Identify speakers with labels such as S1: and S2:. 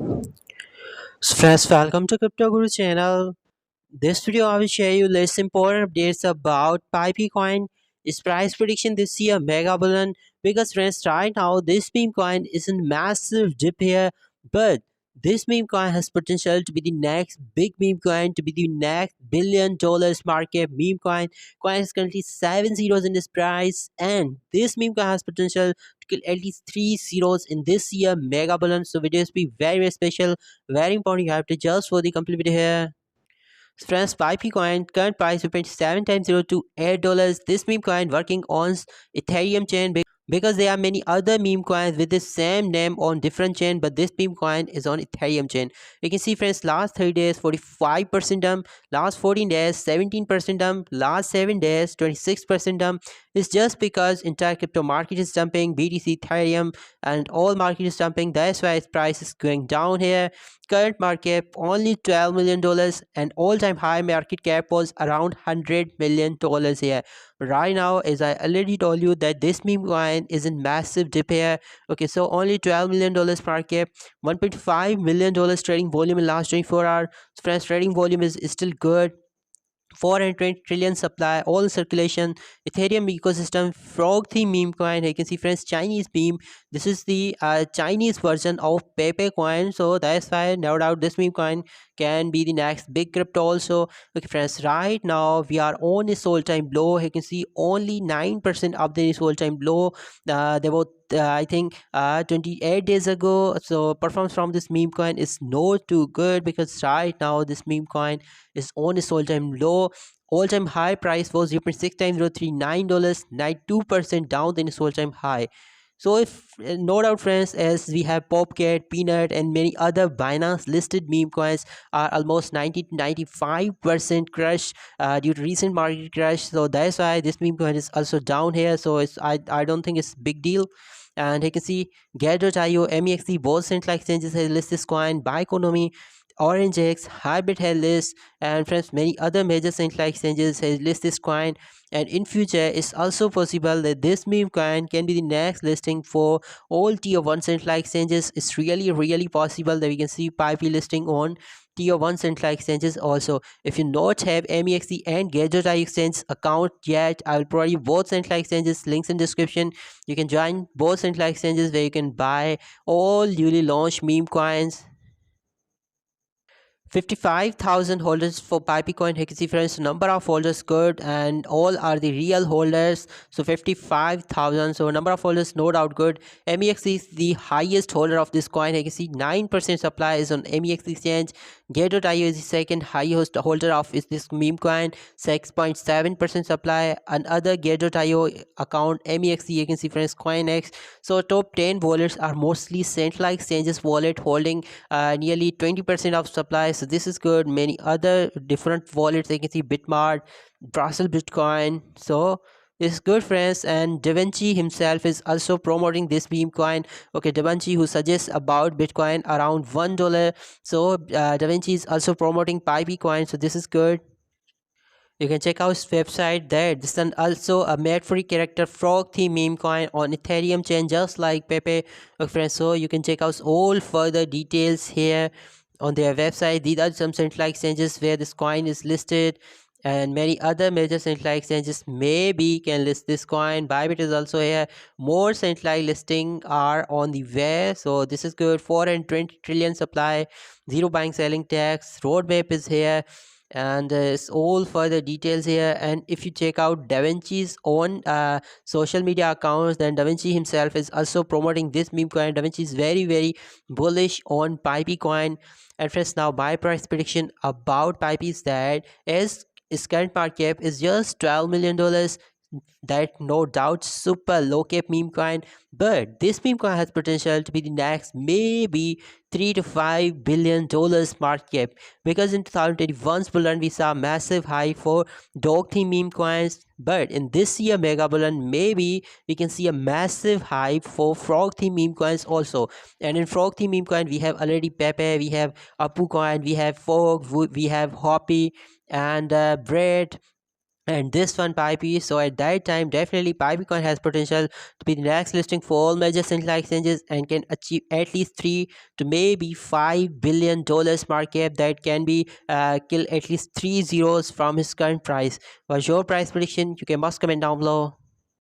S1: So friends, welcome to Crypto Guru channel. This video I will share you list important updates about Pipey coin. Its price prediction this year mega bullion because friends right now this meme coin is in massive dip here, but this meme coin has potential to be the next big meme coin, to be the next $1 billion market meme coin. Coin is currently 7 zeros in this price, and this meme coin has potential to kill at least 3 zeros in this year mega bullion. So videos be very special, very important. You have to just for the complete video here. Friends, Pipey coin current price 7 times 0 to $8. This meme coin working on Ethereum chain because there are many other meme coins with the same name on different chain, but this meme coin is on Ethereum chain. You can see friends, last 30 days 45% dump, last 14 days 17% dump, last 7 days 26% dump. It's just because entire crypto market is dumping, BTC, Ethereum, and all market is dumping. That's why its price is going down here. Current market only $12 million, and all-time high market cap was around $100 million here. Right now, as I already told you, that this meme coin is in massive dip here. Okay, so only $12 million market, $1.5 million trading volume in last 24 hours. Friends, trading volume is still good. 420 trillion supply, all in circulation. Ethereum ecosystem, frog theme meme coin. You can see friends, Chinese meme. This is the Chinese version of Pepe coin, so that's why no doubt this meme coin can be the next big crypto also. Okay friends, right now we are on a all time low. You can see only 9% of the all time low. There were I think 28 days ago. So performance from this meme coin is not too good because right now this meme coin is on its all-time low. All-time high price was 0.6 times $0.39, 92% down than its all-time high. So if no doubt friends, as we have Popcat, Peanut, and many other Binance listed meme coins are almost 90 to 95% crash due to recent market crash. So that's why this meme coin is also down here. So I don't think it's big deal. And you can see Get.io, MEXC, both central exchanges has listed this coin. Bioeconomy, OrangeX, Hybrid has list, and friends, many other major central exchanges has list this coin. And in future, it's also possible that this meme coin can be the next listing for all tier 1 central exchanges. It's really possible that we can see Pipey listing on tier 1 central exchanges also. If you not have MEXC and Get.io exchange account yet, I will provide you both central exchanges links in description. You can join both central exchanges where you can buy all newly launched meme coins. 55,000 holders for Pipeycoin. You can see friends, number of holders good, and all are the real holders. So 55,000, so number of holders no doubt good. MEX is the highest holder of this coin. You can see 9% supply is on MEX exchange. Get.io is the second highest holder of is this meme coin, 6.7% supply. Another Get.io account MEXC, you can see friends, CoinX. So top 10 wallets are mostly centralized exchanges wallet holding nearly 20% of supply. So this is good. Many other different wallets, you can see Bitmart, Brussels Bitcoin. So it's good friends. And DaVinci himself is also promoting this meme coin. Okay, DaVinci, who suggests about Bitcoin around $1. So DaVinci is also promoting Pi coin. So this is good. You can check out his website there. This is also a made free character frog theme meme coin on Ethereum chain, just like Pepe. Okay, friends, so you can check out all further details here on their website. These are some central exchanges where this coin is listed, and many other major central exchanges maybe can list this coin. Bybit is also here. More central listing are on the way, so this is good. 420 trillion supply, zero buying selling tax. Roadmap is here, and it's all further details here. And if you check out DaVinci's own social media accounts, then DaVinci himself is also promoting this meme coin. DaVinci is very bullish on Pipey coin. And friends, now my price prediction about Pipey is that as its current market cap is just $12 million, that no doubt super low cap meme coin, but this meme coin has potential to be the next maybe $3 to $5 billion market cap, because in 2021's bull run we saw massive high for dog theme meme coins, but in this year mega bull run maybe we can see a massive hype for frog theme meme coins also. And in frog theme meme coin we have already Pepe, we have Apu coin, we have Frog, we have Hoppy, and Bread, and this one Pipe. So at that time, definitely Pipecoin has potential to be the next listing for all major central exchanges and can achieve at least 3 to maybe $5 billion market cap that can be kill at least three zeros from his current price. What's your price prediction? You can must comment down below.